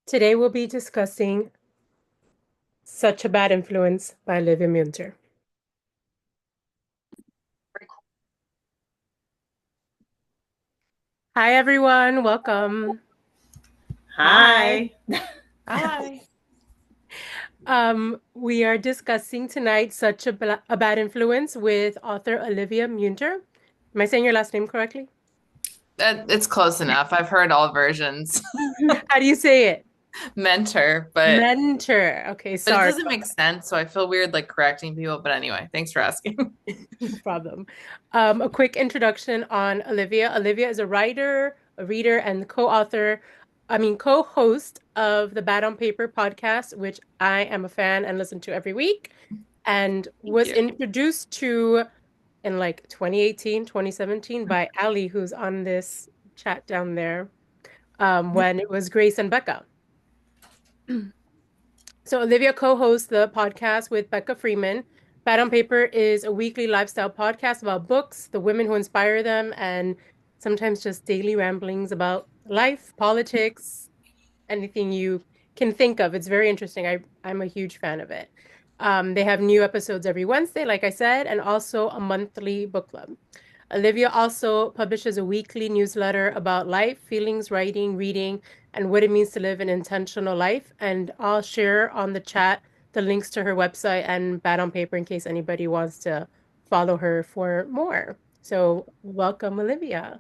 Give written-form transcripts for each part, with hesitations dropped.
Today we'll be discussing Such a Bad Influence by Olivia Muenter. Hi everyone, welcome. Hi. Hi. We are discussing tonight a Bad Influence with author Olivia Muenter. Am I saying your last name correctly? It's close enough. I've heard all versions. How do you say it? Mentor, but Mentor. Okay, but it sorry. doesn't make sense, so I feel weird like correcting people. But anyway, thanks for asking. No problem. A quick introduction on Olivia. Olivia is a writer, a reader, and co-host of the Bad on Paper podcast, which I am a fan and listen to every week, and Thank was you. introduced to in like 2018, 2017 by Ali, who's on this chat down there, when it was Grace and Becca. So Olivia co-hosts the podcast with Becca Freeman. Bad on Paper is a weekly lifestyle podcast about books, the women who inspire them, and sometimes just daily ramblings about life, politics, anything you can think of. It's very interesting. I'm a huge fan of it. They have new episodes every Wednesday, like I said, and also a monthly book club. Olivia also publishes a weekly newsletter about life, feelings, writing, reading, and what it means to live an intentional life. And I'll share on the chat the links to her website and Bad on Paper in case anybody wants to follow her for more. So, welcome, Olivia.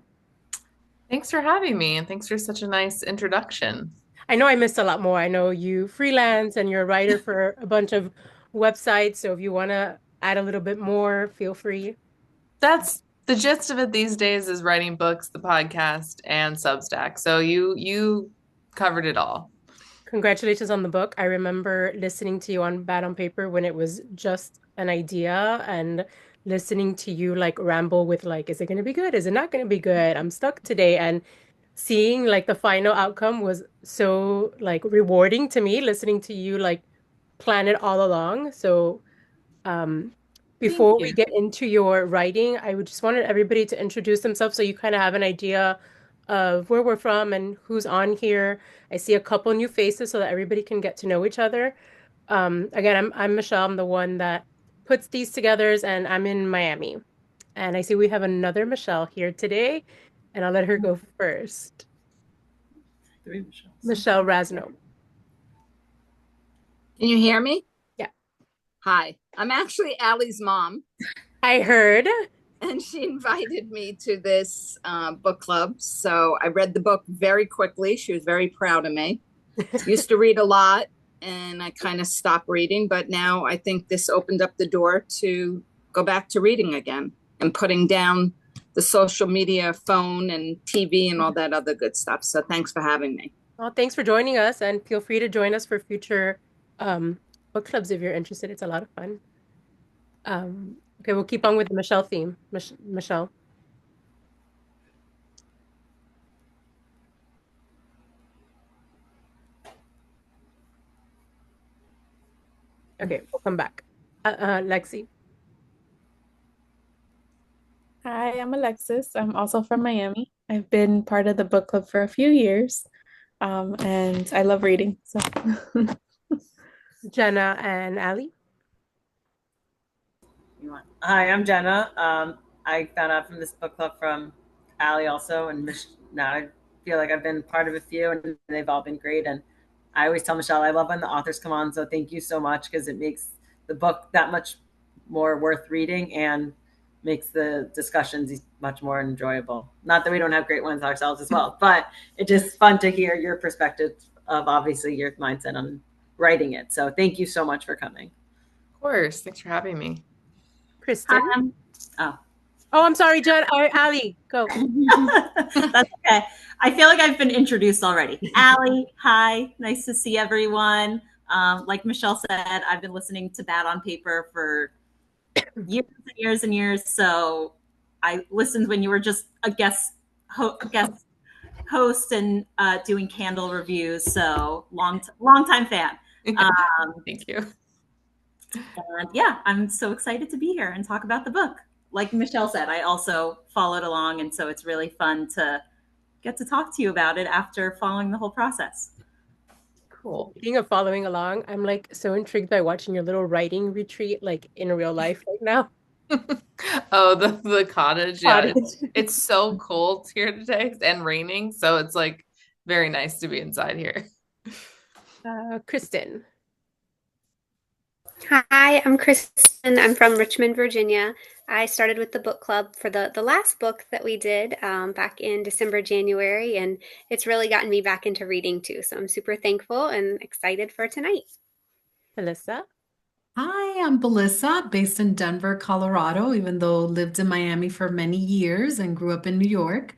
Thanks for having me, and thanks for such a nice introduction. I know I missed a lot more. I know you freelance and you're a writer for a bunch of websites. So, if you want to add a little bit more, feel free. That's the gist of it these days is writing books, the podcast, and Substack. So you covered it all. Congratulations on the book. I remember listening to you on Bad on Paper when it was just an idea and listening to you like ramble with like, is it going to be good? Is it not going to be good? I'm stuck today. And seeing like the final outcome was so like rewarding to me, listening to you like plan it all along. So um, Thank before we you. get into your writing, I would just wanted everybody to introduce themselves so you kind of have an idea of where we're from and who's on here. I see a couple new faces so that everybody can get to know each other. Again, I'm Michelle. I'm the one that puts these together, and I'm in Miami. And I see we have another Michelle here today, and I'll let her go first. Three Michelle's. Michelle Rasno. Can you hear me? Yeah, Hi, I'm actually Allie's mom, I heard. and she invited me to this book club. So I read the book very quickly. She was very proud of me. Used to read a lot, and I kind of stopped reading, but now I think this opened up the door to go back to reading again and putting down the social media, phone, and TV, and all that other good stuff. So thanks for having me. Well, thanks for joining us, and feel free to join us for future um, book clubs if you're interested. It's a lot of fun. Okay, we'll keep on with the Michelle theme. Michelle. Okay, we'll come back. Lexi. Hi, I'm Alexis. I'm also from Miami. I've been part of the book club for a few years, and I love reading. So, Jenna and Ali. Hi, I'm Jenna. I found out from this book club from Allie also, and now I feel like I've been part of a few, and they've all been great. And I always tell Michelle I love when the authors come on, so thank you so much because it makes the book that much more worth reading and makes the discussions much more enjoyable. Not that we don't have great ones ourselves as well, but it's just fun to hear your perspective of obviously your mindset on writing it. So thank you so much for coming. Of course. Thanks for having me. Kristen. Oh. Oh, I'm sorry, Jen. Ali, go. That's okay. I feel like I've been introduced already. Allie, hi. Nice to see everyone. Like Michelle said, I've been listening to Bad on Paper for years and years and years. So I listened when you were just a guest host and doing candle reviews. So long time fan. Thank you. And yeah, I'm so excited to be here and talk about the book. Like Michelle said, I also followed along, and so it's really fun to get to talk to you about it after following the whole process. Cool. Speaking of following along, I'm like so intrigued by watching your little writing retreat like in real life right now. Oh, the cottage. Yeah, Cottage. it's so cold here today and raining, so it's like very nice to be inside here. Kristen. Hi, I'm Kristen. I'm from Richmond, Virginia. I started with the book club for the last book that we did back in December, January, and it's really gotten me back into reading too. So I'm super thankful and excited for tonight. Melissa. Hi, I'm Belissa, based in Denver, Colorado, even though lived in Miami for many years and grew up in New York.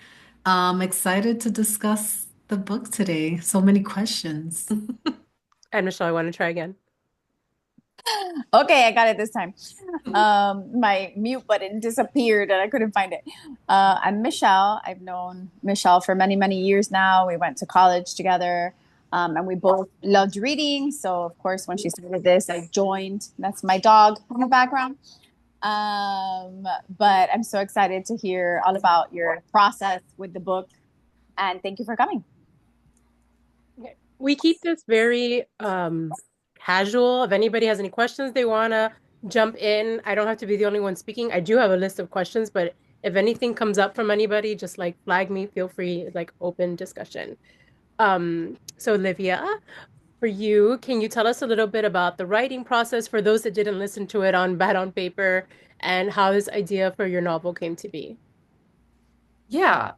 Excited to discuss the book today. So many questions. And Michelle, I want to try again. Okay, I got it this time. My mute button disappeared and I couldn't find it. I'm Michelle. I've known Michelle for many, many years now. We went to college together, and we both loved reading. So, of course, when she started this, I joined. That's my dog in the background. But I'm so excited to hear all about your process with the book. And thank you for coming. We keep this very casual. If anybody has any questions they want to jump in, I don't have to be the only one speaking. I do have a list of questions, but if anything comes up from anybody, just like flag me, feel free, like open discussion. So Olivia, for you, can you tell us a little bit about the writing process for those that didn't listen to it on Bad on Paper and how this idea for your novel came to be? Yeah,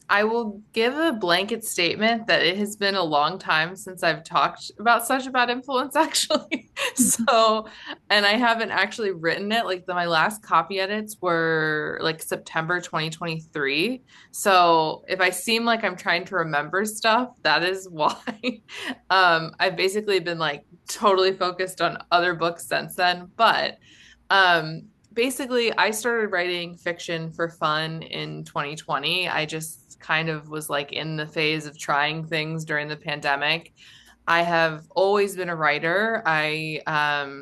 I will give a blanket statement that it has been a long time since I've talked about such a bad influence, actually. So, and I haven't actually written it. Like my last copy edits were like September 2023. So if I seem like I'm trying to remember stuff, that is why. I've basically been like totally focused on other books since then. But basically, I started writing fiction for fun in 2020. I just kind of was like in the phase of trying things during the pandemic. I have always been a writer. I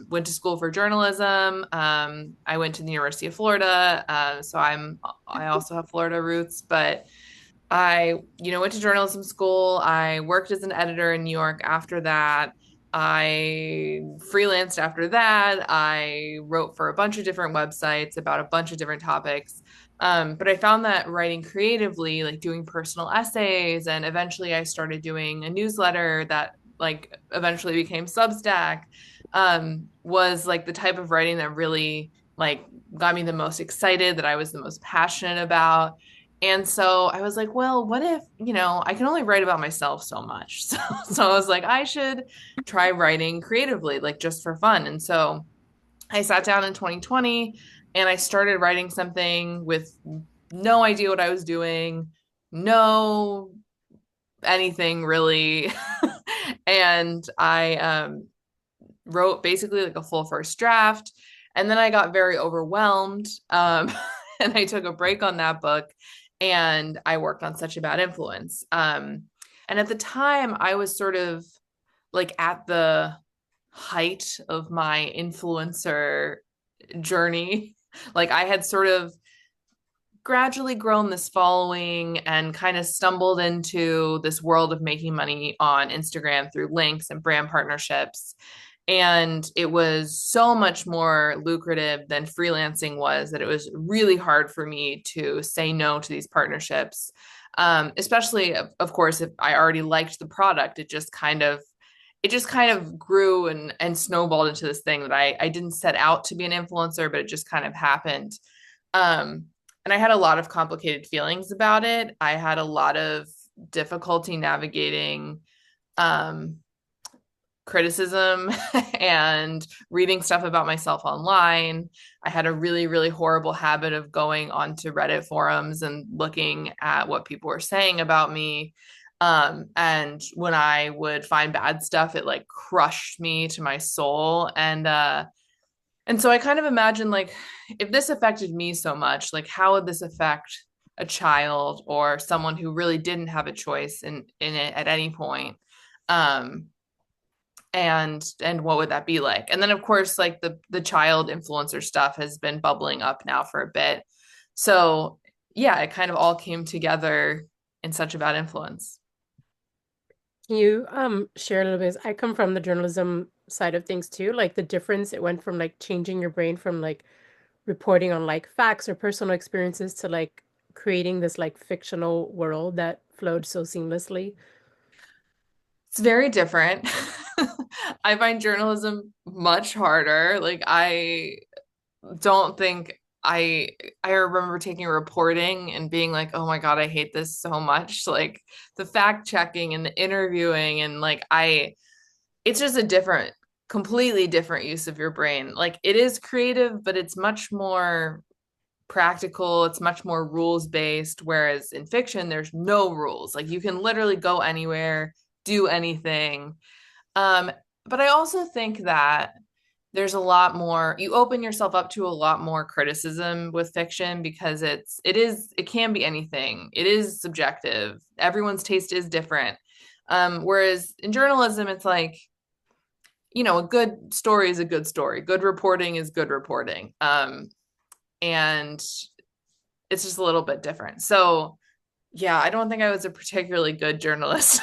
went to school for journalism. I went to the University of Florida, so I also have Florida roots. But I, went to journalism school. I worked as an editor in New York after that. I freelanced after that. I wrote for a bunch of different websites about a bunch of different topics. But I found that writing creatively, like doing personal essays, and eventually I started doing a newsletter that like eventually became Substack, was like the type of writing that really like got me the most excited, that I was the most passionate about. And so I was like, well, what if, I can only write about myself so much. So I was like, I should try writing creatively, like just for fun. And so I sat down in 2020 and I started writing something with no idea what I was doing, no anything really. And I wrote basically like a full first draft. And then I got very overwhelmed. And I took a break on that book and I worked on Such a Bad Influence. And at the time, I was sort of like at the height of my influencer journey. Like I had sort of gradually grown this following and kind of stumbled into this world of making money on Instagram through links and brand partnerships. And it was so much more lucrative than freelancing was, that it was really hard for me to say no to these partnerships. Especially, of course, if I already liked the product, it just kind of grew and snowballed into this thing that I didn't set out to be an influencer, but it just kind of happened. And I had a lot of complicated feelings about it. I had a lot of difficulty navigating criticism and reading stuff about myself online. I had a really, really horrible habit of going onto Reddit forums and looking at what people were saying about me. And when I would find bad stuff, it like crushed me to my soul. And so I kind of imagine like if this affected me so much, like how would this affect a child or someone who really didn't have a choice in it at any point? And what would that be like? And then of course, like the child influencer stuff has been bubbling up now for a bit. So yeah, it kind of all came together in Such a Bad Influence. Can you share a little bit? I come from the journalism side of things too, like the difference it went from like changing your brain from like reporting on like facts or personal experiences to like creating this like fictional world that flowed so seamlessly. It's very different. I find journalism much harder. Like I don't think I remember taking reporting and being like, "Oh my God, I hate this so much." Like the fact checking and the interviewing and like it's just a completely different use of your brain. Like it is creative, but it's much more practical, it's much more rules based, whereas in fiction there's no rules. Like you can literally go anywhere, do anything. Um, but I also think that there's a lot more, you open yourself up to a lot more criticism with fiction because it can be anything. It is subjective. Everyone's taste is different. Whereas in journalism, it's like, a good story is a good story. Good reporting is good reporting. And it's just a little bit different. So yeah, I don't think I was a particularly good journalist,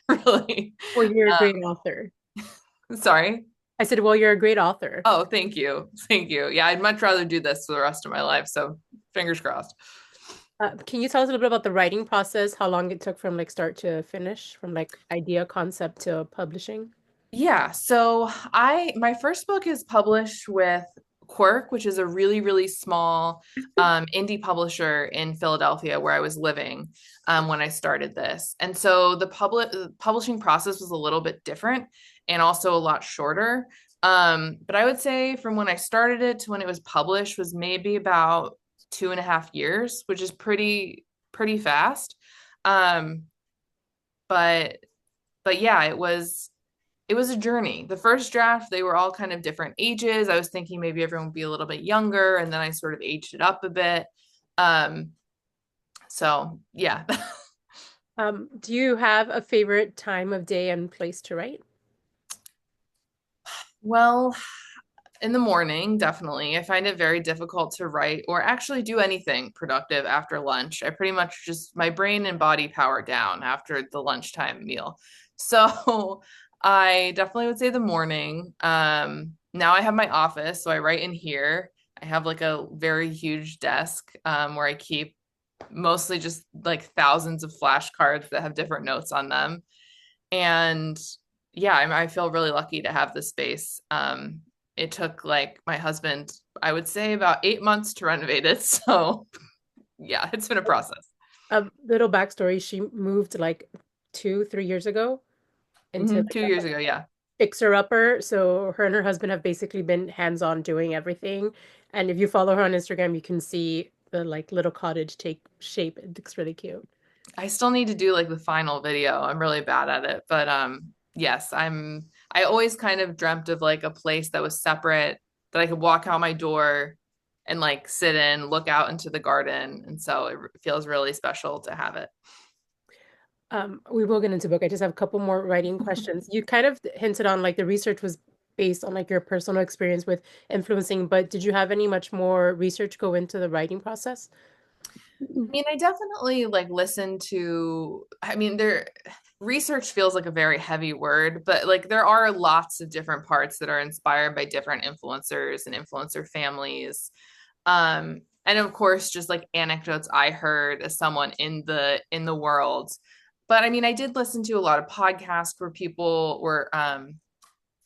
really. Well, you're a great author. Sorry. I said, well, you're a great author. Oh, thank you. Thank you. Yeah, I'd much rather do this for the rest of my life. So fingers crossed. Can you tell us a little bit about the writing process, how long it took from like start to finish, from like idea concept to publishing? Yeah, so my first book is published with Quirk, which is a really, really small indie publisher in Philadelphia where I was living when I started this. And so the publishing process was a little bit different and also a lot shorter. But I would say from when I started it to when it was published was maybe about 2.5 years, which is pretty fast. Um, but yeah, it was a journey. The first draft, they were all kind of different ages. I was thinking maybe everyone would be a little bit younger, and then I sort of aged it up a bit. Um, so yeah. Do you have a favorite time of day and place to write? Well, in the morning, definitely. I find it very difficult to write or actually do anything productive after lunch. I pretty much just my brain and body power down after the lunchtime meal. So I definitely would say the morning. Now I have my office, so I write in here. I have like a very huge desk where I keep mostly just like thousands of flashcards that have different notes on them. And yeah, I feel really lucky to have this space. It took like my husband, I would say about 8 months to renovate it. So yeah, it's been a process. A little backstory, she moved like 2, 3 years ago into like 2 years ago, yeah. fixer-upper. So her and her husband have basically been hands-on doing everything. And if you follow her on Instagram, you can see the like little cottage take shape. It looks really cute. I still need to do like the final video. I'm really bad at it, but yes, I always kind of dreamt of like a place that was separate that I could walk out my door and like sit in, look out into the garden, and so it feels really special to have it. We will get into book. I just have a couple more writing questions. You kind of hinted on like the research was based on like your personal experience with influencing, but did you have any much more research go into the writing process? I mean, I definitely like listen to, research feels like a very heavy word, but like there are lots of different parts that are inspired by different influencers and influencer families. And of course, just like anecdotes I heard as someone in the world. But I mean, I did listen to a lot of podcasts where people were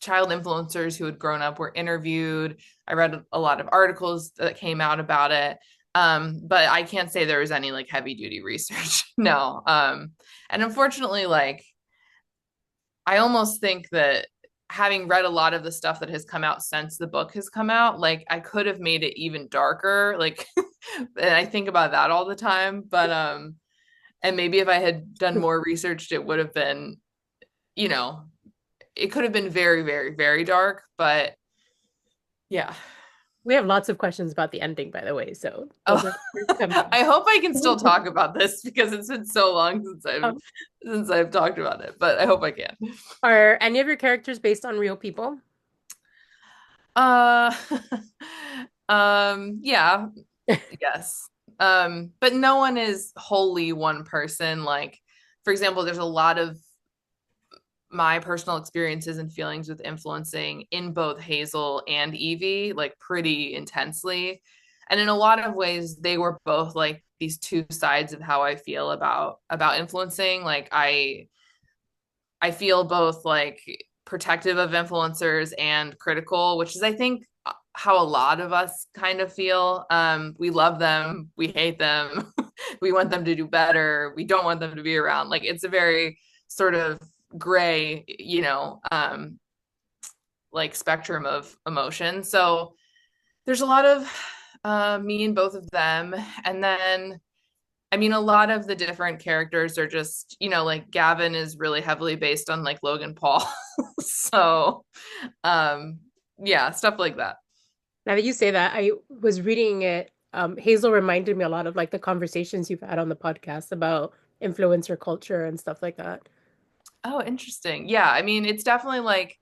child influencers who had grown up were interviewed. I read a lot of articles that came out about it. But I can't say there was any like heavy duty research. No. And unfortunately, like I almost think that having read a lot of the stuff that has come out since the book has come out, like I could have made it even darker. Like and I think about that all the time. But and maybe if I had done more research, it would have been, you know, it could have been very, very, very dark. But yeah. We have lots of questions about the ending, by the way. So I hope I can still talk about this because it's been so long since I've talked about it, but I hope I can. Are any of your characters based on real people? Uh, yeah, yes. But no one is wholly one person. Like, for example, there's a lot of my personal experiences and feelings with influencing in both Hazel and Evie, like pretty intensely. And in a lot of ways, they were both like these two sides of how I feel about influencing. Like I feel both like protective of influencers and critical, which is I think how a lot of us kind of feel. We love them, we hate them, we want them to do better, we don't want them to be around. Like it's a very sort of gray, like spectrum of emotion. So there's a lot of me and both of them. And then I mean, a lot of the different characters are just, like Gavin is really heavily based on like Logan Paul. So, um, yeah, stuff like that. Now that you say that, I was reading it. Hazel reminded me a lot of like the conversations you've had on the podcast about influencer culture and stuff like that. Oh, interesting. Yeah, I mean, it's definitely like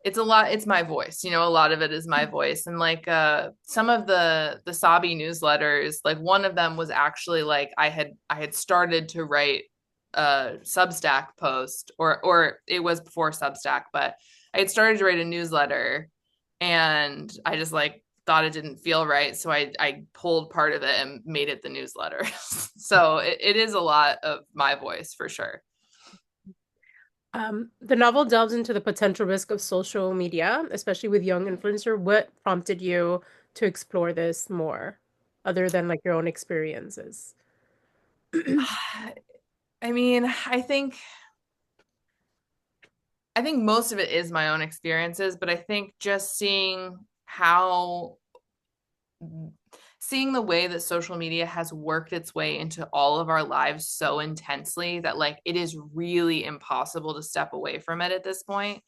it's my voice, a lot of it is my voice. And like some of the Sabi newsletters, like one of them was actually like I had started to write a Substack post or it was before Substack, but I had started to write a newsletter and I just like thought it didn't feel right. So I pulled part of it and made it the newsletter. So it is a lot of my voice for sure. The novel delves into the potential risk of social media, especially with young influencer. What prompted you to explore this more, other than like your own experiences? I mean, I think most of it is my own experiences, but I think just seeing the way that social media has worked its way into all of our lives so intensely that like it is really impossible to step away from it at this point,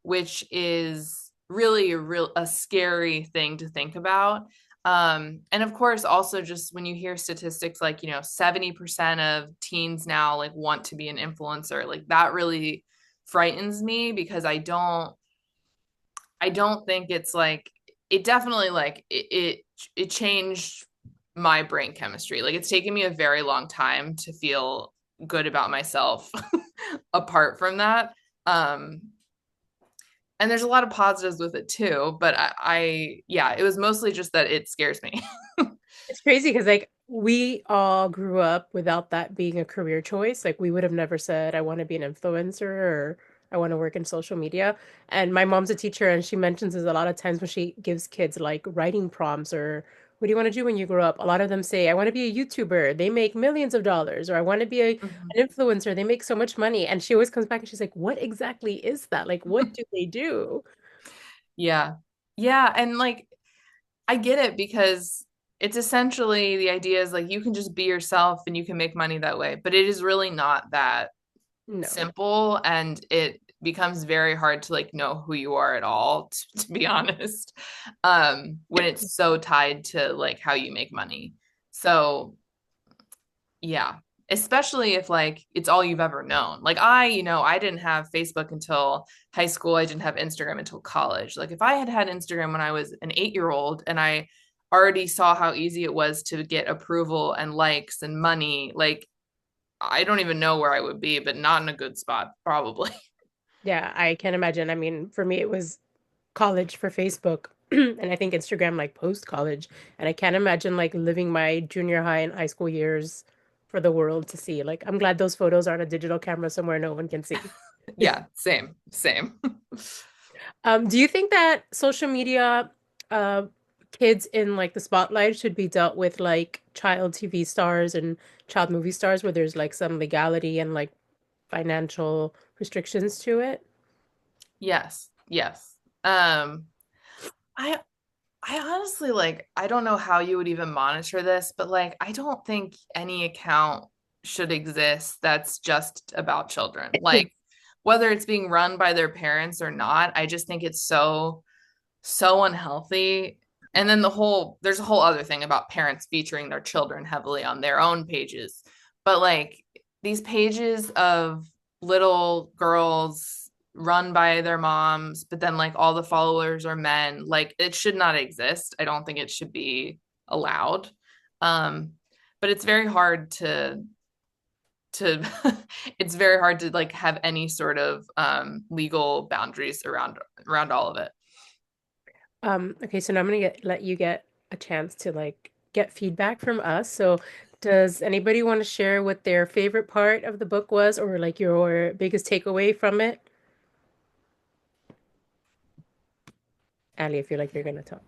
which is really a scary thing to think about. And of course, also just when you hear statistics like, 70% of teens now like want to be an influencer, like that really frightens me because I don't think it's like it definitely like it changed my brain chemistry. Like it's taken me a very long time to feel good about myself apart from that. Um and there's a lot of positives with it too, but yeah, it was mostly just that it scares me. It's crazy because like we all grew up without that being a career choice. Like we would have never said, I want to be an influencer or I want to work in social media. And my mom's a teacher and she mentions this a lot of times when she gives kids like writing prompts or what do you want to do when you grow up? A lot of them say, I want to be a YouTuber. They make millions of dollars. Or I want to be an influencer. They make so much money. And she always comes back and she's like, what exactly is that? Like, what do they do? Yeah. Yeah, and like I get it because it's essentially the idea is like you can just be yourself and you can make money that way, but it is really not that No. simple and it becomes very hard to like know who you are at all, to be honest, when it's so tied to like how you make money. So yeah, especially if like it's all you've ever known. Like I didn't have Facebook until high school. I didn't have Instagram until college. Like if I had had Instagram when I was an 8-year-old and I already saw how easy it was to get approval and likes and money, like I don't even know where I would be, but not in a good spot, probably. Yeah, I can imagine. I mean, for me, it was college for Facebook, and I think Instagram like post college. And I can't imagine like living my junior high and high school years for the world to see. Like, I'm glad those photos are on a digital camera somewhere no one can see. Yeah, same. Do you think that social media, uh, kids in like the spotlight should be dealt with like child TV stars and child movie stars where there's like some legality and like financial restrictions to it? Yes. I I honestly like I don't know how you would even monitor this, but like I don't think any account should exist that's just about children. Like whether it's being run by their parents or not, I just think it's so unhealthy. And then there's a whole other thing about parents featuring their children heavily on their own pages. But like these pages of little girls run by their moms, but then like all the followers are men, like it should not exist. I don't think it should be allowed. Um, but it's very hard to it's very hard to like have any sort of legal boundaries around all of it. Okay, so now I'm gonna let you get a chance to like get feedback from us. So does anybody want to share what their favorite part of the book was, or like your biggest takeaway from it? Ali, I feel like you're gonna talk.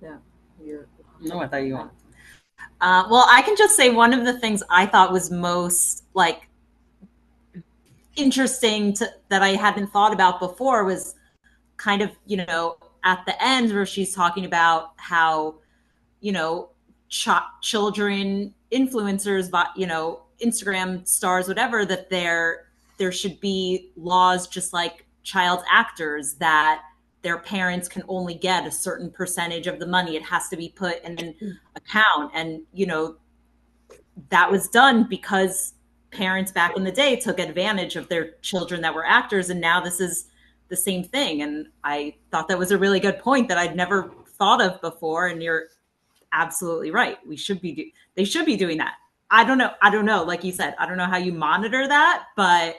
Yeah. No, I thought you wanted. Well, I can just say one of the things I thought was most like interesting that I hadn't thought about before was kind of, at the end where she's talking about how, children, influencers, Instagram stars, whatever, that there should be laws just like child actors, that their parents can only get a certain percentage of the money. It has to be put in an account. And, that was done because parents back in the day took advantage of their children that were actors. And now this is the same thing. And I thought that was a really good point that I'd never thought of before. And you're absolutely right. They should be doing that. I don't know. Like you said, I don't know how you monitor that, but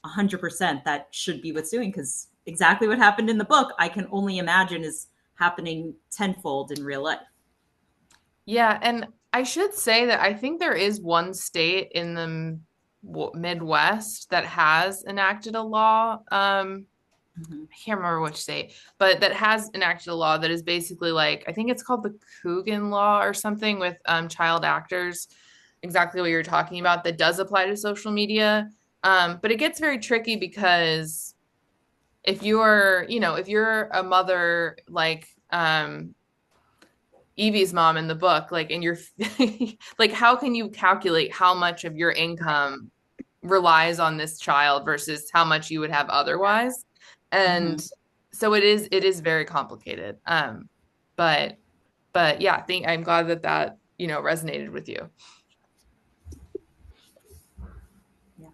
100% that should be what's doing, because exactly what happened in the book, I can only imagine is happening tenfold in real life. Yeah. And I should say that I think there is one state in the Midwest that has enacted a law. I can't remember which state, but that has enacted a law that is basically like, I think it's called the Coogan law or something, with child actors, exactly what you're talking about, that does apply to social media. But it gets very tricky because if you're a mother like Evie's mom in the book, like, and you're like, how can you calculate how much of your income relies on this child versus how much you would have otherwise? And so it is very complicated. But yeah, I'm glad that resonated with you.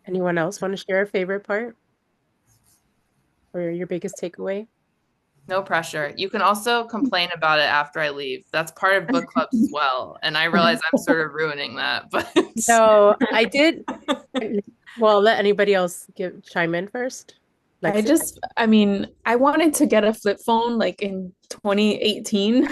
Anyone else want to share a favorite part or your biggest takeaway? No pressure. You can also complain about it after I leave. That's part of book clubs as well. And I realize I'm sort of ruining that, but No, I did. Well, let anybody else chime in first. I wanted to get a flip phone like in 2018.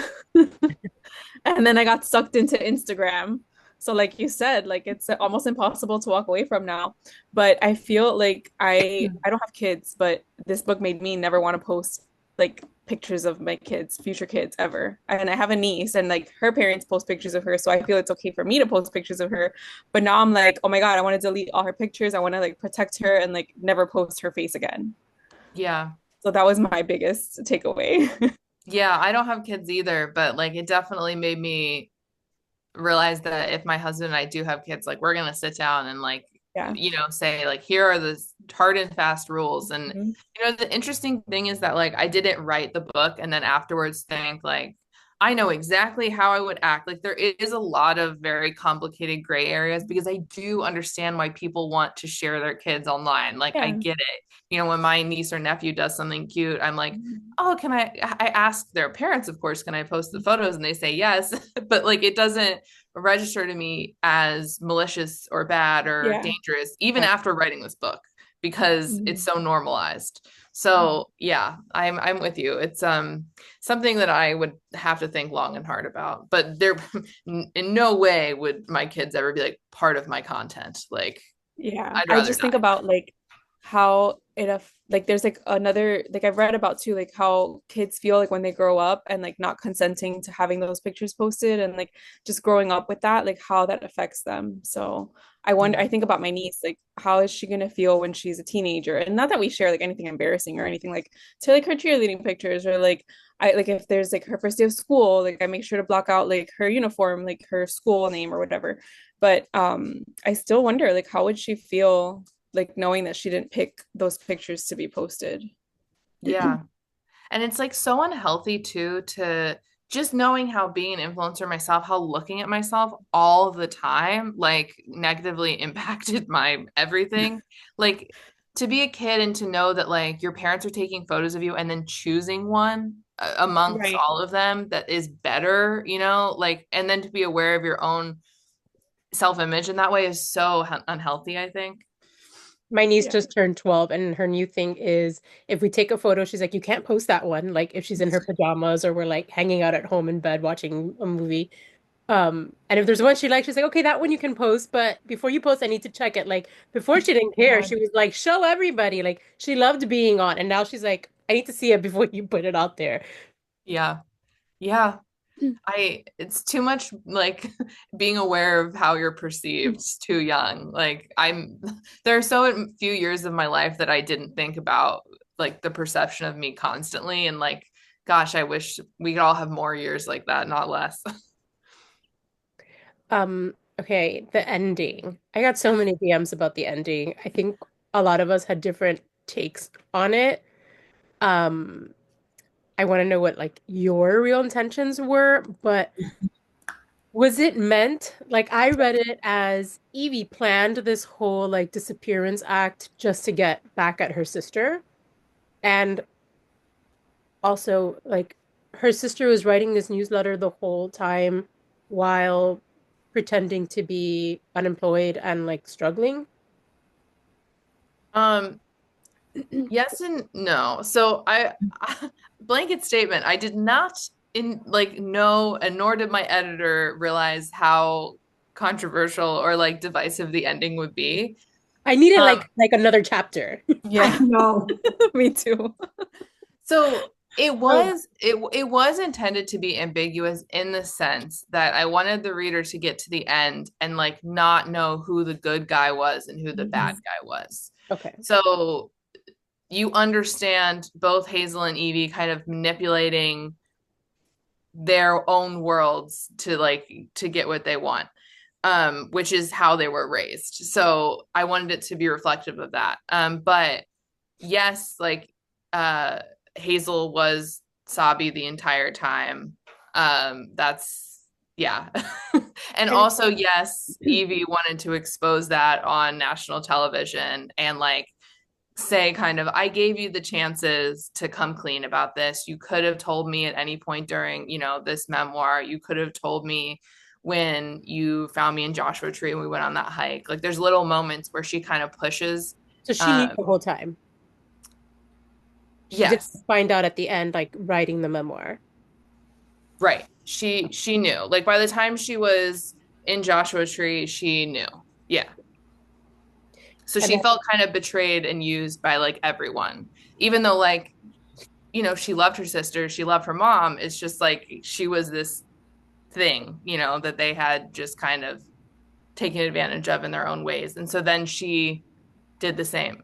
And then I got sucked into Instagram. So like you said, like it's almost impossible to walk away from now. But I feel like I don't have kids, but this book made me never want to post like pictures of my kids, future kids, ever. And I have a niece, and like her parents post pictures of her, so I feel it's okay for me to post pictures of her. But now I'm like, oh my God, I want to delete all her pictures. I want to like protect her and like never post her face again. Yeah. So that was my biggest takeaway. Yeah, I don't have kids either, but like it definitely made me realize that if my husband and I do have kids, like we're gonna sit down and like say like, here are the hard and fast rules. And the interesting thing is that like I didn't write the book and then afterwards think like, I know exactly how I would act. Like there is a lot of very complicated gray areas, because I do understand why people want to share their kids online. Like I get it. When my niece or nephew does something cute, I'm like, oh, I ask their parents, of course, can I post the photos? And they say yes, but like, it doesn't register to me as malicious or bad or dangerous, even after writing this book, because it's so normalized. So yeah, I'm with you. It's something that I would have to think long and hard about, but there in no way would my kids ever be like part of my content. Like, I just think about like how like there's like another, like I've read about too, like how kids feel like when they grow up and like not consenting to having those pictures posted, and like just growing up with that, like how that affects them. So I think about my niece, like how is she gonna feel when she's a teenager? And not that we share like anything embarrassing or anything, like to like her cheerleading pictures, or like if there's like her first day of school, like I make sure to block out like her uniform, like her school name or whatever. But I still wonder like how would she feel like knowing that she didn't pick those pictures to be posted. Yeah. And it's like so unhealthy too, to just knowing how being an influencer myself, how looking at myself all the time, like negatively impacted my everything. Like to be a kid and to know that like your parents are taking photos of you and then choosing one amongst all of them that is better, like, and then to be aware of your own self-image in that way is so unhealthy, I think. My niece just turned 12, and her new thing is if we take a photo, she's like, you can't post that one. Like if she's in her pajamas or we're like hanging out at home in bed watching a movie. And if there's one she likes, she's like, okay, that one you can post, but before you post, I need to check it. Like before she didn't care. She was like, show everybody. Like she loved being on. And now she's like, I need to see it before you put it out there. Yeah. Yeah. It's too much like being aware of how you're perceived too young. Like there are so few years of my life that I didn't think about like the perception of me constantly. And like, gosh, I wish we could all have more years like that, not less. Okay, the ending. I got so many DMs about the ending. I think a lot of us had different takes on it. Um, I want to know what like your real intentions were, but was it meant like I read it as Evie planned this whole like disappearance act just to get back at her sister, and also like her sister was writing this newsletter the whole time while pretending to be unemployed and like struggling. Yes and no. So blanket statement, I did not know, and nor did my editor realize how controversial or like divisive the ending would be. I needed like another chapter. Yeah. No. Me too. So it was intended to be ambiguous in the sense that I wanted the reader to get to the end and like not know who the good guy was and who the bad guy was. Okay. So you understand both Hazel and Evie kind of manipulating their own worlds to get what they want, which is how they were raised. So I wanted it to be reflective of that. But yes, like Hazel was sobby the entire time. That's yeah. And also, yes, Evie wanted to expose that on national television and like say kind of, I gave you the chances to come clean about this. You could have told me at any point during, this memoir. You could have told me when you found me in Joshua Tree and we went on that hike. Like there's little moments where she kind of pushes. So she knew the whole time. She didn't find out at the end, like writing the memoir. Right. She knew. Like by the time she was in Joshua Tree, she knew. Yeah. So she felt kind of betrayed and used by like everyone, even though like, she loved her sister, she loved her mom. It's just like she was this thing, that they had just kind of taken advantage of in their own ways. And so then she did the same.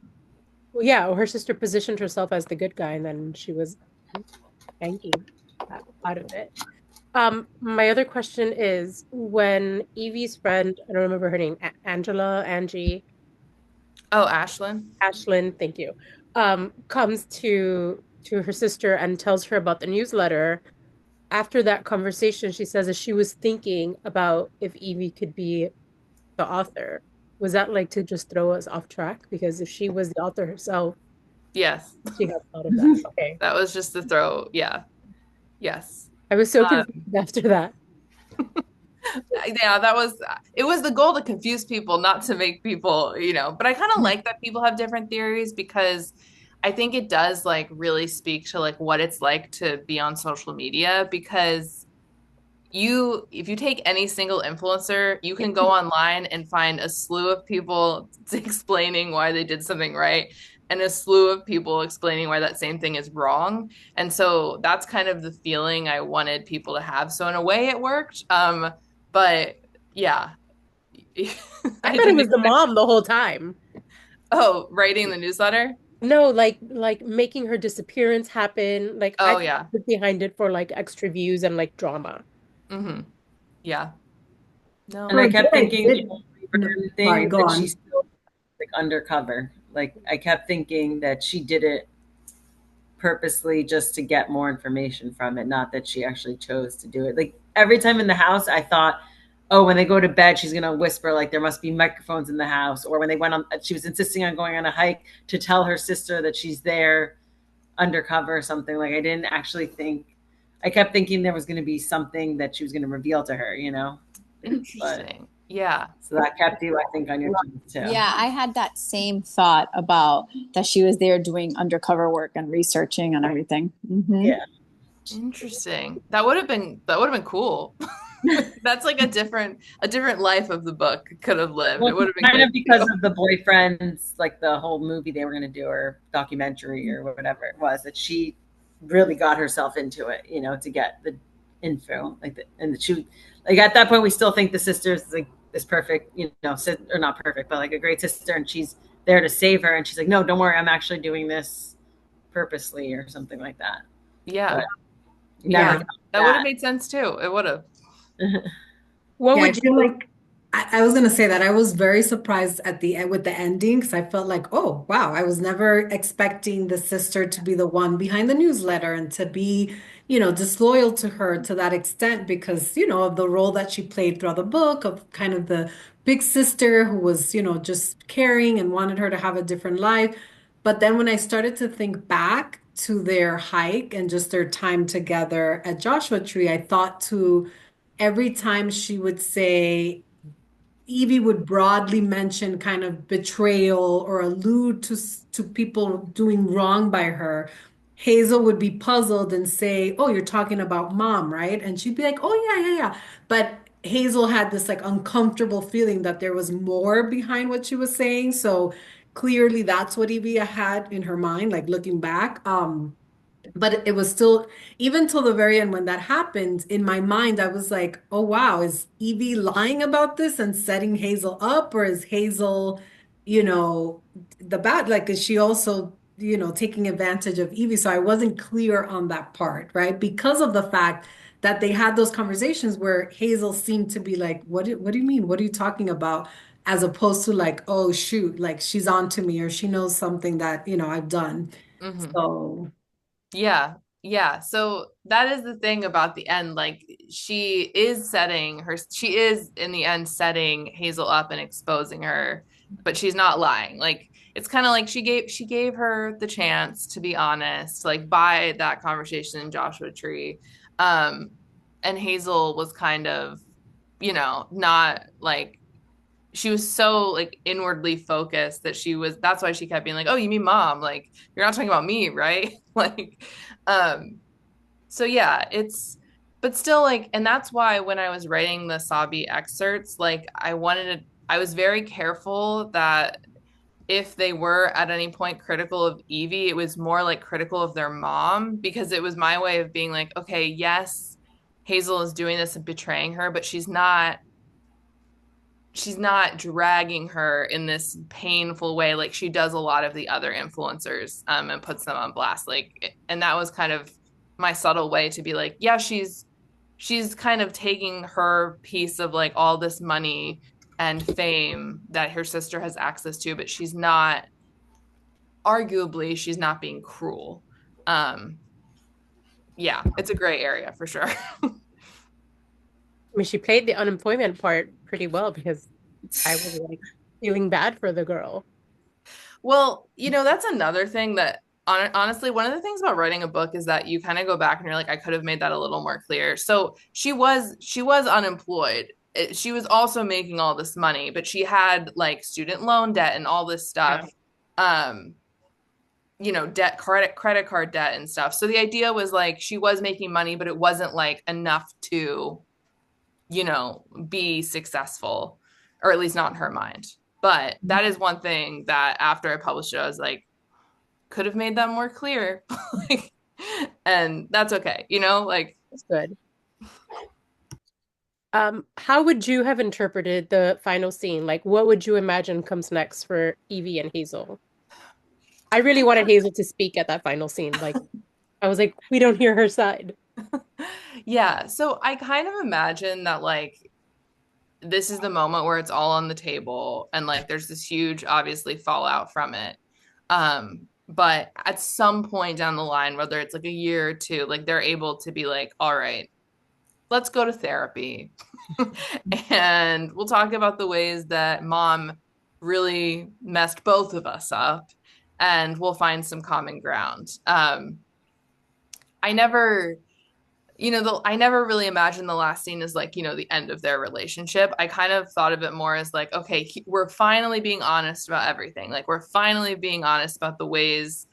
Well, yeah, her sister positioned herself as the good guy, and then she was banking out of it. My other question is when Evie's friend, I don't remember her name, Angie. Oh, Ashlyn, thank you. Comes to her sister and tells her about the newsletter. After that conversation, she says that she was thinking about if Evie could be the author. Was that like to just throw us off track? Because if she was the author herself, yes, she had thought of that. Okay, that was just to throw. Yeah, yes. I was so confused after that. Yeah, it was the goal to confuse people, not to make people, but I kind of like that people have different theories because I think it does like really speak to like what it's like to be on social media because if you take any single influencer, you can go online and find a slew of people explaining why they did something right and a slew of people explaining why that same thing is wrong. And so that's kind of the feeling I wanted people to have. So in a way it worked. But yeah. I thought it was the mom the whole time. Oh, writing the newsletter? No, like making her disappearance happen. Like I was behind it for like extra views and like drama. Mm-hmm. Yeah. No. And I kept thinking that she's still like undercover. Like I kept thinking that she did it purposely just to get more information from it, not that she actually chose to do it. Like every time in the house, I thought, oh, when they go to bed, she's going to whisper like there must be microphones in the house. Or when they went on, she was insisting on going on a hike to tell her sister that she's there undercover or something. Like I didn't actually think, I kept thinking there was going to be something that she was going to reveal to her, Interesting. Yeah. So that kept you, I think, on your toes too. Yeah, I had that same thought about that she was there doing undercover work and researching and everything. Yeah. Interesting. That would have been cool. That's like a different life of the book could have lived. Well, It would have been kind good of because of the boyfriend's, like the whole movie they were going to do, or documentary or whatever it was, that she really got herself into it, to get the info. And she, like at that point, we still think the sister is like this perfect, or not perfect, but like a great sister, and she's there to save her. And she's like, no, don't worry, I'm actually doing this purposely or something like that. Yeah. Never That would have made sense too. It would have. What Yeah, I would feel you like I was gonna say that I was very surprised at the end with the ending because I felt like, oh wow, I was never expecting the sister to be the one behind the newsletter and to be, disloyal to her to that extent because, of the role that she played throughout the book of kind of the big sister who was, just caring and wanted her to have a different life. But then when I started to think back to their hike and just their time together at Joshua Tree, I thought to every time she would say, Evie would broadly mention kind of betrayal or allude to people doing wrong by her. Hazel would be puzzled and say, "Oh, you're talking about mom, right?" And she'd be like, "Oh yeah, yeah, yeah." But Hazel had this like uncomfortable feeling that there was more behind what she was saying. So clearly that's what Evie had in her mind, like looking back. But it was still, even till the very end when that happened, in my mind, I was like, oh wow, is Evie lying about this and setting Hazel up, or is Hazel, the bad, like, is she also, taking advantage of Evie? So I wasn't clear on that part, right? Because of the fact that they had those conversations where Hazel seemed to be like, what do you mean? What are you talking about? As opposed to like, oh shoot, like she's on to me or she knows something that, I've done. So Yeah. Yeah. So that is the thing about the end. Like she is in the end setting Hazel up and exposing her, but she's not lying. Like it's kind of like she gave her the chance to be honest, like by that conversation in Joshua Tree. Um, and Hazel was kind of, not like she was so like inwardly focused that's why she kept being like, oh, you mean mom, like you're not talking about me, right? Like um so yeah, but still like, and that's why when I was writing the Sabi excerpts, like I was very careful that if they were at any point critical of Evie, it was more like critical of their mom, because it was my way of being like, okay, yes, Hazel is doing this and betraying her, but she's not dragging her in this painful way like she does a lot of the other influencers, and puts them on blast. Like, and that was kind of my subtle way to be like, yeah, she's kind of taking her piece of like all this money and fame that her sister has access to, but she's not being cruel. Yeah, it's a gray area for sure. I mean, she played the unemployment part pretty well because I was like feeling bad for the girl. Well, that's another thing that honestly, one of the things about writing a book is that you kind of go back and you're like, I could have made that a little more clear. So she was unemployed. She was also making all this money, but she had like student loan debt and all this stuff. Debt, credit card debt and stuff. So the idea was like she was making money, but it wasn't like enough to, be successful, or at least not in her mind. But that is one thing that after I published it, I was like, could have made that more clear. Like, and that's okay, like That's good. How would you have interpreted the final scene? Like, what would you imagine comes next for Evie and Hazel? I really wanted Hazel to speak at that final scene. Like, I was like, we don't hear her side. Yeah. So I kind of imagine that like this is the moment where it's all on the table and like there's this huge obviously fallout from it. But at some point down the line, whether it's like a year or two, like they're able to be like, all right, let's go to therapy. And we'll talk about the ways that mom really messed both of us up, and we'll find some common ground. I never I never really imagined the last scene as like, the end of their relationship. I kind of thought of it more as like, okay, we're finally being honest about everything. Like we're finally being honest about the ways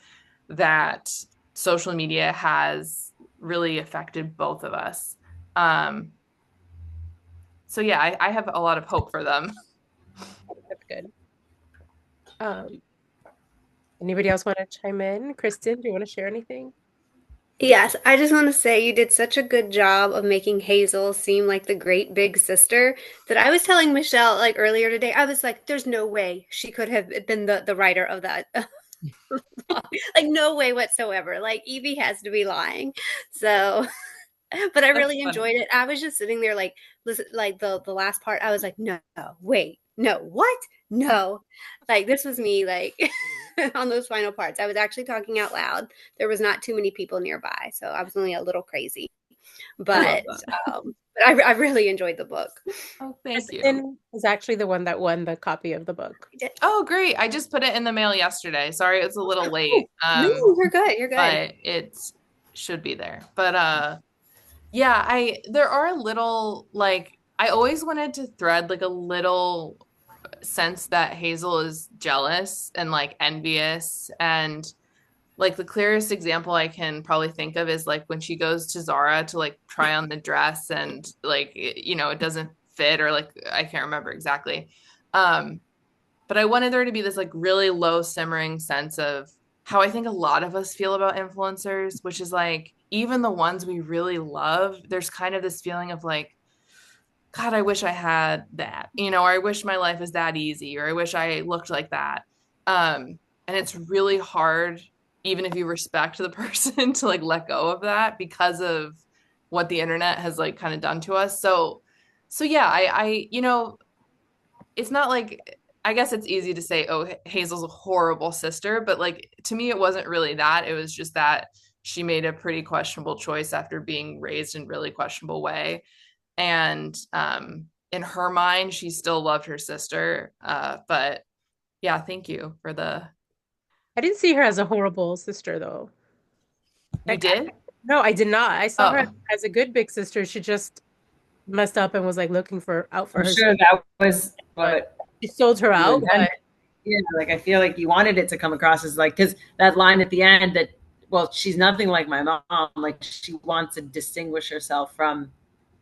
that social media has really affected both of us. So yeah, I have a lot of hope for them. That's good. Anybody else want to chime in? Kristen, do you want to share anything? Yes, I just want to say you did such a good job of making Hazel seem like the great big sister that I was telling Michelle like earlier today. I was like, there's no way she could have been the writer of that. Like no way whatsoever. Like Evie has to be lying. So but I really enjoyed it. I was just sitting there like listen like the last part I was like, no, wait, no, what? No. Like this was me like on those final parts. I was actually talking out loud. There was not too many people nearby, so I was only a little crazy. But I really enjoyed the book. Oh, thank you. Kristen was actually the one that won the copy of the book. Oh, great. I just put it in the mail yesterday. Sorry, it's a little late. No, you're good. You're good. But it should be there. But yeah, there are little like I always wanted to thread like a little sense that Hazel is jealous and like envious, and like the clearest example I can probably think of is like when she goes to Zara to like try on the dress and like it doesn't fit, or like I can't remember exactly. But I wanted there to be this like really low simmering sense of how I think a lot of us feel about influencers, which is like even the ones we really love, there's kind of this feeling of like, God, I wish I had that, or I wish my life was that easy, or I wish I looked like that. And it's really hard, even if you respect the person, to like let go of that because of what the internet has like kind of done to us. So yeah, I it's not like, I guess it's easy to say, oh, Hazel's a horrible sister, but like to me, it wasn't really that. It was just that she made a pretty questionable choice after being raised in a really questionable way. And in her mind, she still loved her sister. But yeah, thank you for the. I didn't see her as a horrible sister, though. You did? No, I did not. I saw her as a good big sister. She just messed up and was like looking out for I'm her. sure that was what she sold her out. But... yeah, like I feel like you wanted it to come across as like, because that line at the end that, well, she's nothing like my mom. Like she wants to distinguish herself from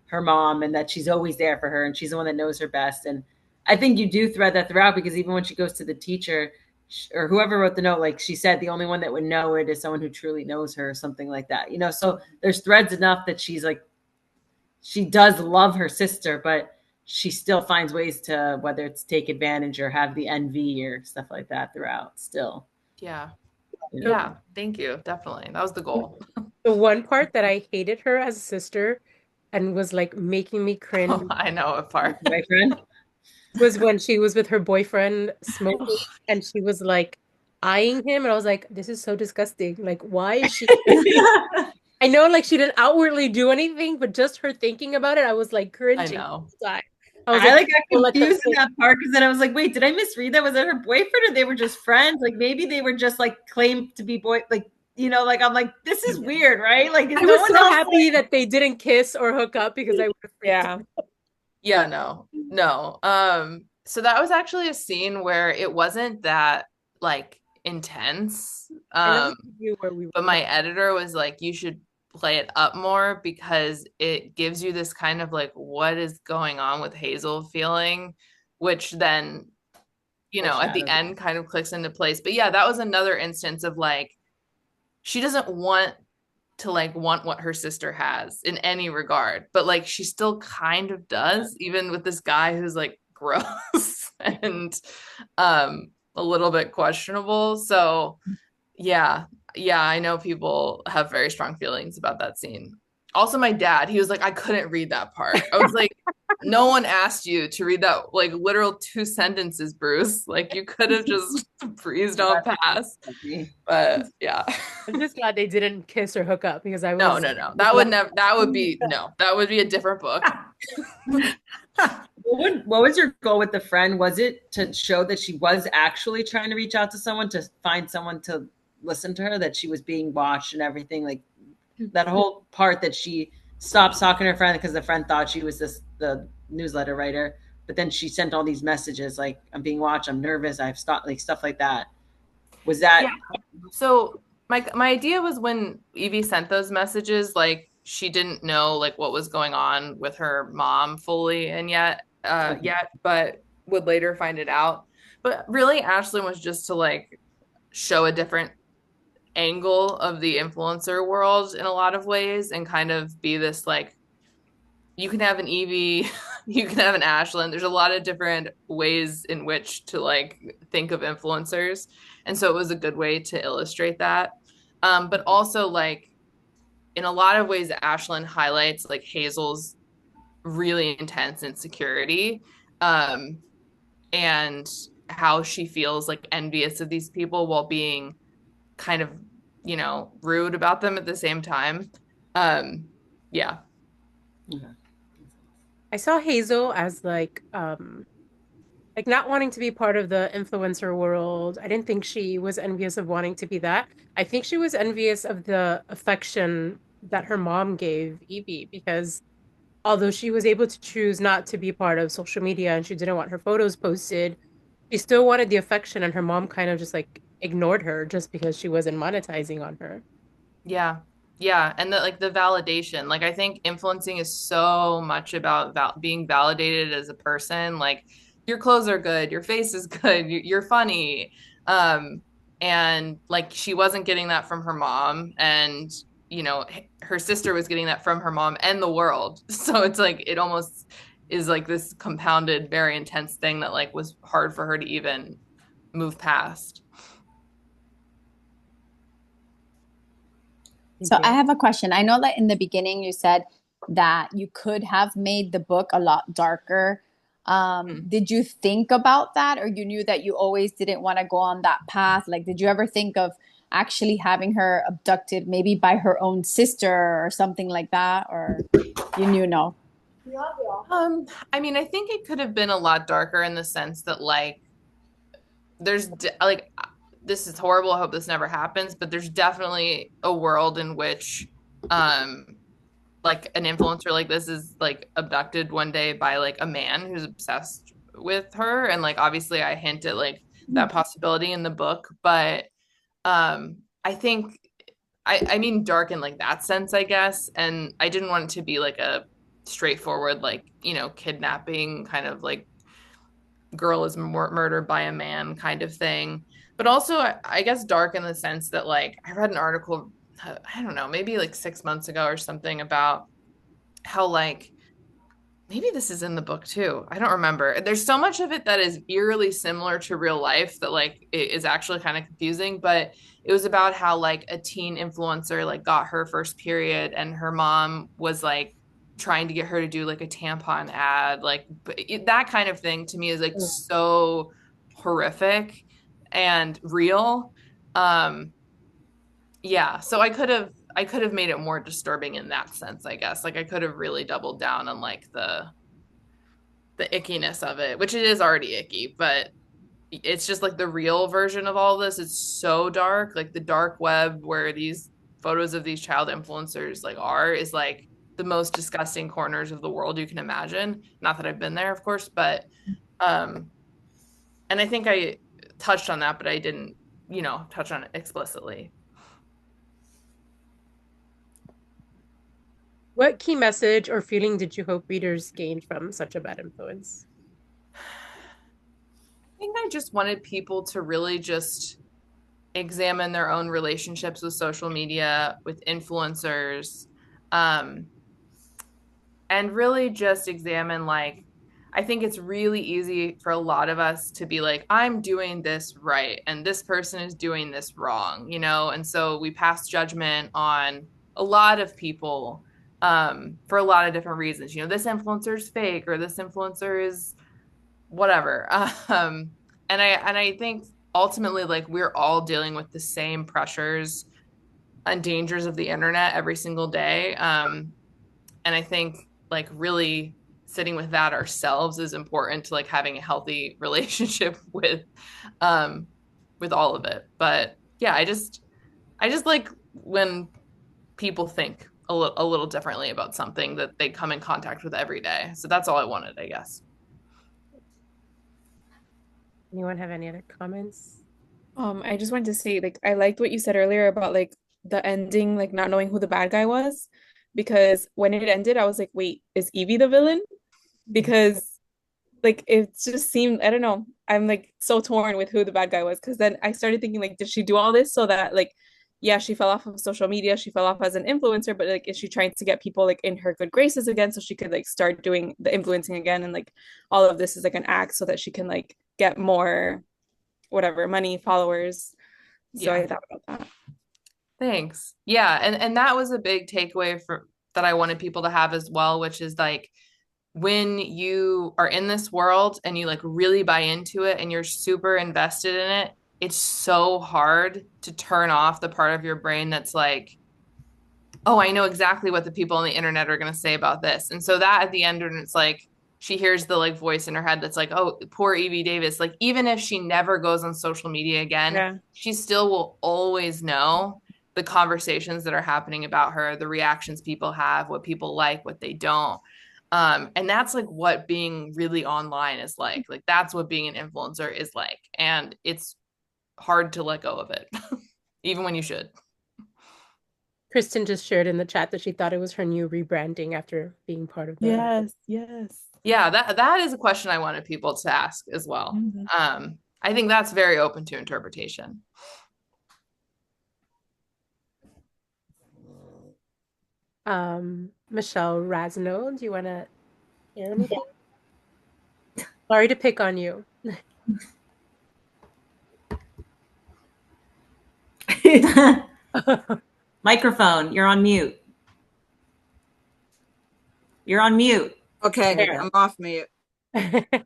her mom, and that she's always there for her, and she's the one that knows her best. And I think you do thread that throughout, because even when she goes to the teacher or whoever wrote the note, like she said, the only one that would know it is someone who truly knows her, or something like that. So there's threads enough that she's like, she does love her sister, but she still finds ways to, whether it's take advantage or have the envy or stuff like that throughout still. Yeah. Yeah. Thank you. Definitely. That was the goal. The one part that I hated her as a sister and was like making me cringe. Oh, I know a part. Boyfriend? Was when she was with her boyfriend smoking and she was like eyeing him, and I was like, this is so disgusting. Like, why is she I know like she didn't outwardly do anything, but just her thinking about it, I was like cringing. I know. I like got confused in that part, because then I was like, wait, did I misread that? Was that her boyfriend, or they were just friends? Like maybe they were just like claimed to be like like I'm like, this is weird, right? Like I was so happy that they didn't kiss or hook up, because I would yeah, no. So that was actually a scene where it wasn't that like intense. But my editor was like, you should play it up more, because it gives you this kind of like, what is going on with Hazel feeling, which then at the end kind of clicks into place. But yeah, that was another instance of like, she doesn't want to like want what her sister has in any regard, but like she still kind of does, even with this guy who's like gross and a little bit questionable. So yeah, I know people have very strong feelings about that scene. Also, my dad, he was like, I couldn't read that part. I was like, no one asked you to read that like literal 2 sentences, Bruce. Like you could have just breezed on past. But yeah, I'm just glad they didn't kiss or hook up, because I was no. That would be a different book. What was your goal with the friend? Was it to show that she was actually trying to reach out to someone, to find someone to listen to her, that she was being watched and everything? Like that whole part that she stopped talking to her friend because the friend thought she was the newsletter writer. But then she sent all these messages like, I'm being watched, I'm nervous, I've stopped, like stuff like that. Was that? Yeah. So my idea was when Evie sent those messages, like she didn't know like what was going on with her mom fully and yet, but would later find it out. But really, Ashlyn was just to like show a different angle of the influencer world in a lot of ways and kind of be this like you can have an Evie, you can have an Ashlyn. There's a lot of different ways in which to like think of influencers. And so it was a good way to illustrate that. But also like in a lot of ways, Ashlyn highlights like Hazel's really intense insecurity and how she feels like envious of these people while being kind of, rude about them at the same time. Yeah. I saw Hazel as like not wanting to be part of the influencer world. I didn't think she was envious of wanting to be that. I think she was envious of the affection that her mom gave Evie because although she was able to choose not to be part of social media and she didn't want her photos posted, she still wanted the affection and her mom kind of just like ignored her just because she wasn't monetizing on her. Yeah. Yeah. And the validation, like I think influencing is so much about being validated as a person. Like your clothes are good, your face is good, you're funny. And like she wasn't getting that from her mom. And, her sister was getting that from her mom and the world. So it's like, it almost is like this compounded, very intense thing that like was hard for her to even move past. So I have a question. I know that in the beginning you said that you could have made the book a lot darker. Did you think about that, or you knew that you always didn't want to go on that path? Like, did you ever think of actually having her abducted maybe by her own sister or something like that? Or you knew no? I mean, I think it could have been a lot darker in the sense that like there's like this is horrible. I hope this never happens, but there's definitely a world in which like an influencer like this is like abducted one day by like a man who's obsessed with her. And like obviously I hint at like that possibility in the book, but I think I mean dark in like that sense, I guess. And I didn't want it to be like a straightforward like, kidnapping kind of like girl is murdered by a man kind of thing. But also, I guess dark in the sense that like I read an article, I don't know, maybe like 6 months ago or something about how like maybe this is in the book too. I don't remember. There's so much of it that is eerily similar to real life that like it is actually kind of confusing. But it was about how like a teen influencer like got her first period and her mom was like trying to get her to do like a tampon ad, like that kind of thing to me is like so horrific and real. Yeah, so I could have made it more disturbing in that sense, I guess. Like I could have really doubled down on like the ickiness of it, which it is already icky, but it's just like the real version of all this is so dark. Like the dark web where these photos of these child influencers like is like the most disgusting corners of the world you can imagine. Not that I've been there, of course, but and I think I touched on that, but I didn't, touch on it explicitly. What key message or feeling did you hope readers gained from such a bad influence? I think I just wanted people to really just examine their own relationships with social media, with influencers, and really just examine like I think it's really easy for a lot of us to be like, I'm doing this right and this person is doing this wrong, and so we pass judgment on a lot of people for a lot of different reasons. This influencer is fake or this influencer is whatever. And I think ultimately like we're all dealing with the same pressures and dangers of the internet every single day. And I think like really sitting with that ourselves is important to like having a healthy relationship with all of it. But yeah, I just like when people think a little differently about something that they come in contact with every day. So that's all I wanted, I guess. Anyone have any other comments? I just wanted to say, like, I liked what you said earlier about like the ending, like not knowing who the bad guy was, because when it ended, I was like, wait, is Evie the villain? Because like it just seemed, I don't know, I'm like so torn with who the bad guy was, because then I started thinking like, did she do all this so that like, yeah, she fell off of social media, she fell off as an influencer, but like, is she trying to get people like in her good graces again so she could like start doing the influencing again, and like all of this is like an act so that she can like get more whatever money, followers. So Yeah. I thought about that. Thanks. Yeah, and that was a big takeaway for that I wanted people to have as well, which is like when you are in this world and you like really buy into it and you're super invested in it, it's so hard to turn off the part of your brain that's like, oh, I know exactly what the people on the internet are going to say about this. And so that at the end, when it's like she hears the like voice in her head that's like, oh, poor Evie Davis. Like even if she never goes on social media again, Yeah. she still will always know the conversations that are happening about her, the reactions people have, what people like, what they don't. And that's like what being really online is like. Like that's what being an influencer is like. And it's hard to let go of it, even when you should. Kristen just shared in the chat that she thought it was her new rebranding after being part of the. Yes. Yeah, that is a question I wanted people to ask as well. I think that's very open to interpretation. Michelle Rasno, do you want to hear anything? Sorry to pick on you. Microphone, you're on mute. You're on mute. Okay, there. I'm off mute.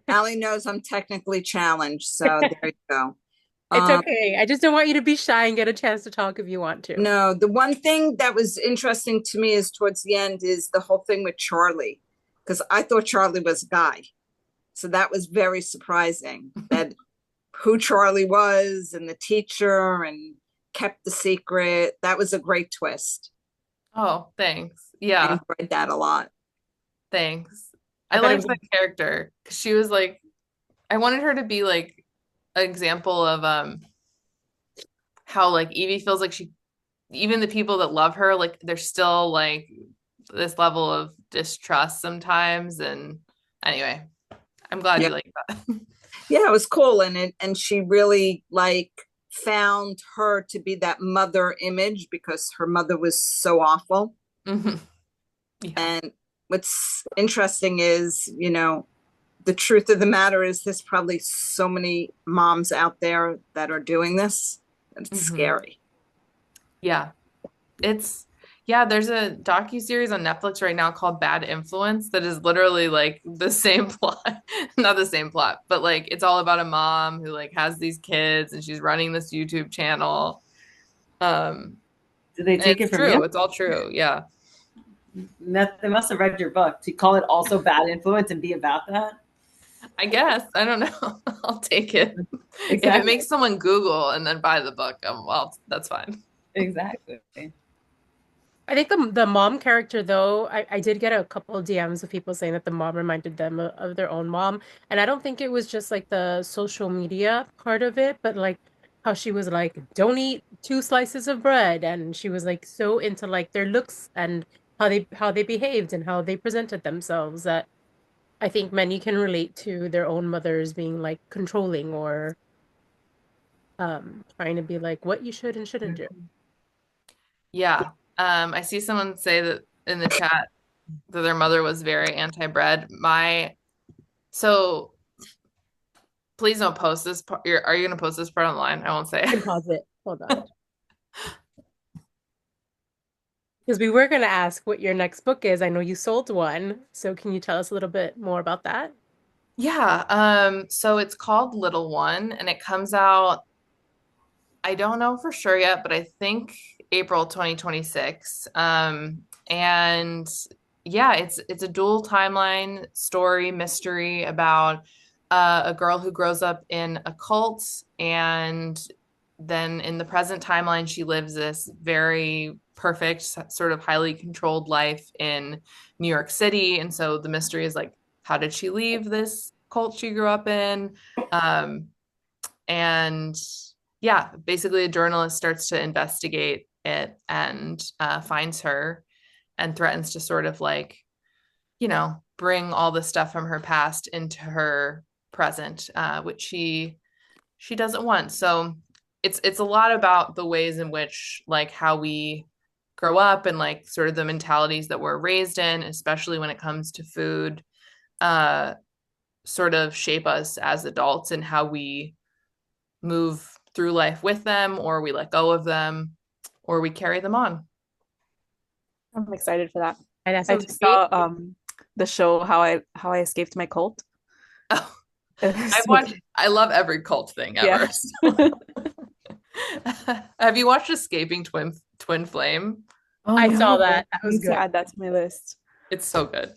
Allie knows I'm technically challenged, so there you go. It's okay. I just don't want you to be shy and get a chance to talk if you want to. No, the one thing that was interesting to me is towards the end is the whole thing with Charlie, because I thought Charlie was a guy. So that was very surprising that who Charlie was and the teacher and kept the secret. That was a great twist. Oh, thanks. Yeah. I enjoyed that a lot. Thanks. I liked that character because she was like, I wanted her to be like an example of how like Evie feels like she, even the people that love her, like there's still like this level of distrust sometimes. And anyway, I'm glad you like that. Yeah, it was cool. And she really like found her to be that mother image because her mother was so awful. Mm-hmm. Yeah. And what's interesting is, you know, the truth of the matter is there's probably so many moms out there that are doing this. It's scary. Yeah. There's a docuseries on Netflix right now called Bad Influence that is literally like the same plot, not the same plot, but like it's all about a mom who like has these kids and she's running this YouTube channel. Did they take it from true? you? It's all true. Yeah. They must have read your book. To call it also Bad Influence and be about that? I guess. I don't know. I'll take it. Exactly. If it makes someone Google and then buy the book, well, that's fine. Exactly. I think the mom character, though, I did get a couple of DMs of people saying that the mom reminded them of their own mom. And I don't think it was just like the social media part of it, but like how she was like, don't eat 2 slices of bread. And she was like so into like their looks and how they behaved and how they presented themselves that I think many can relate to their own mothers being like controlling or trying to be like what you should and shouldn't do. Yeah. I see someone say that in the chat that their mother was very anti-bread. So please don't post this part. Are you going to post this part online? I won't say. I can pause it. Hold on. Because we were going to ask what your next book is. I know you sold one. So can you tell us a little bit more about that? Yeah. So it's called Little One and it comes out, I don't know for sure yet, but I think April 2026. And yeah, it's a dual timeline story mystery about a girl who grows up in a cult and then in the present timeline, she lives this very perfect, sort of highly controlled life in New York City. And so the mystery is like, how did she leave this cult she grew up in? And yeah, basically a journalist starts to investigate it and finds her and threatens to sort of like, bring all the stuff from her past into her present, which she doesn't want. So it's a lot about the ways in which like how we grow up and like sort of the mentalities that we're raised in, especially when it comes to food, sort of shape us as adults and how we move through life with them, or we let go of them, or we carry them on. I'm excited for that. And that I sounds just great. saw the show How I Escaped My Cult. Oh, I love every cult thing ever. Yeah. Have you watched Escaping Twin Flame? Oh, I no. saw that. That I was need good. to add that to my list. It's so good.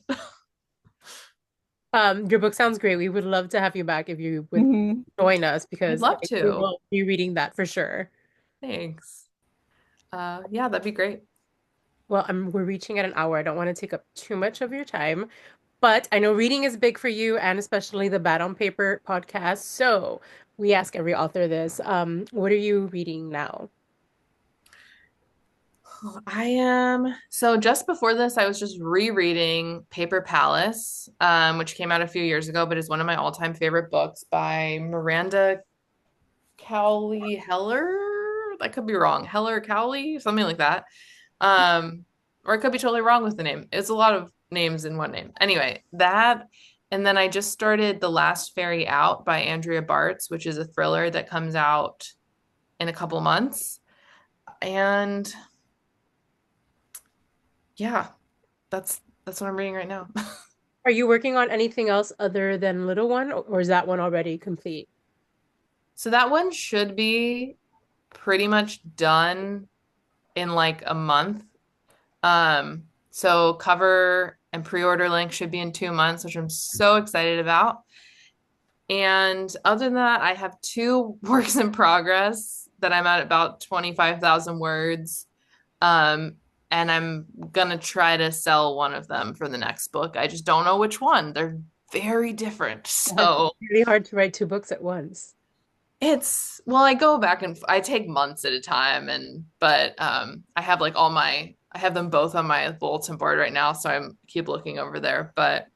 Your book sounds great. We would love to have you back if you would join us, because I'd love to. we will be reading that for sure. Thanks. Yeah, that'd be great. Well, we're reaching at an hour. I don't want to take up too much of your time, but I know reading is big for you, and especially the Bad on Paper podcast. So we ask every author this. What are you reading now? I am. So just before this, I was just rereading Paper Palace, which came out a few years ago, but is one of my all-time favorite books by Miranda Cowley Heller. I could be wrong. Heller Cowley, something like that. Or I could be totally wrong with the name. It's a lot of names in one name. Anyway, that. And then I just started The Last Ferry Out by Andrea Bartz, which is a thriller that comes out in a couple months. And yeah, that's what I'm reading right now. Are you working on anything else other than Little One, or is that one already complete? So that one should be pretty much done in like a month. So cover and pre-order link should be in 2 months, which I'm so excited about. And other than that, I have 2 works in progress that I'm at about 25,000 words. And I'm gonna try to sell one of them for the next book. I just don't know which one. They're very different. So it's really hard to write 2 books at once. I go back and I take months at a time, but I have like I have them both on my bulletin board right now, so I keep looking over there. But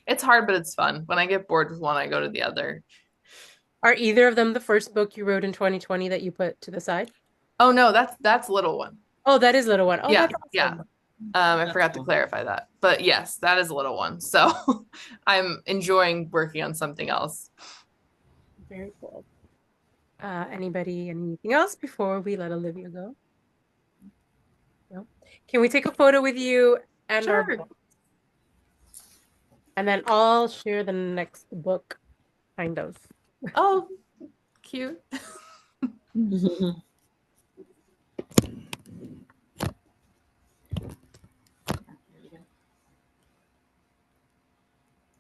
it's hard, but it's fun. When I get bored with one, I go to the other. Are either of them the first book you wrote in 2020 that you put to the side? Oh no, that's Little One. Oh, that is Little One. Oh, yeah, that's awesome. yeah. I forgot to clarify that, but yes, that is Little One. So I'm enjoying working on something else. Very cool. Anybody, anything else before we let Olivia go? No? Can we take a photo with you and Sure. our book? And then I'll share the next book, kind of. Oh, cute.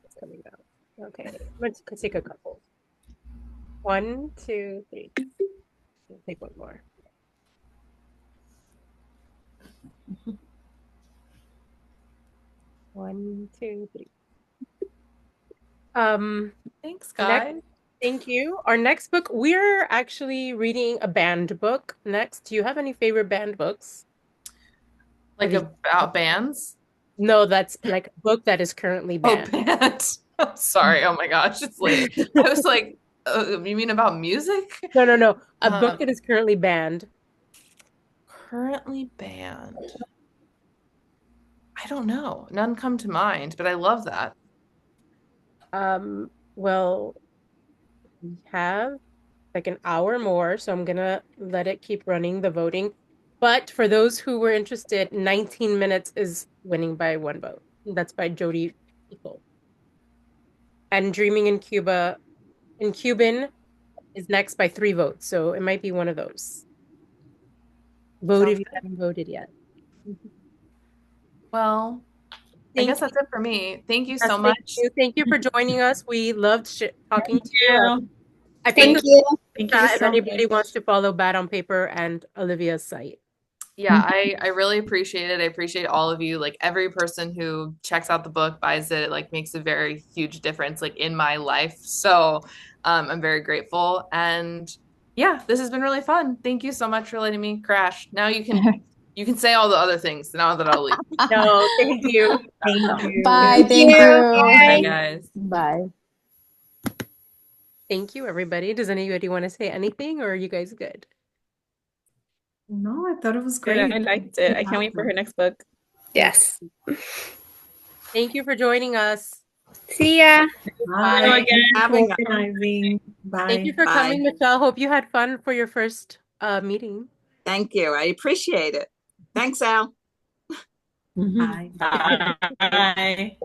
It's coming out. Okay, let's take a couple. 1, 2, 3. I'll take one more. One, two, three. Thanks, guys. Thank you. Our next book, we're actually reading a banned book next. Do you have any favorite banned books? Like about bands? No, that's like a book that is currently banned. Oh, banned. I'm sorry. Oh my gosh, it's late. I was like, you mean about music? No. A book that is currently banned. Currently banned. I don't know. None come to mind, but I love that. Well, we have like an hour more, so I'm gonna let it keep running the voting. But for those who were interested, 19 Minutes is winning by 1 vote. That's by Jodi Picoult. And Dreaming in Cuba, in Cuban, is next by 3 votes. So it might be one of those. Vote if you haven't voted yet. Well, I guess that's it for me. Thank you so much. Thank you for joining us. We loved talking to you. I think Thank you. Thank you if so anybody much. wants to follow Bad on Paper and Olivia's site. Yeah, I really appreciate it. I appreciate all of you. Like every person who checks out the book, buys it, like makes a very huge difference like in my life. So I'm very grateful. And yeah, this has been really fun. Thank you so much for letting me crash. Now you can say all the other things now that I'll leave. No, thank you. Thank you. Bye. Thank you. Bye, guys. Bye. Thank you, everybody. Does anybody want to say anything, or are you guys good? No, I thought it was Good. great. I liked it. I can't wait for her next book. Yes. Thank you for joining us. See ya. Bye. Having Thank you for organizing. Bye. Thank you for Bye. coming, Michelle. Hope you had fun for your first meeting. Thank you. I appreciate it. Thanks, Al. Bye. Bye.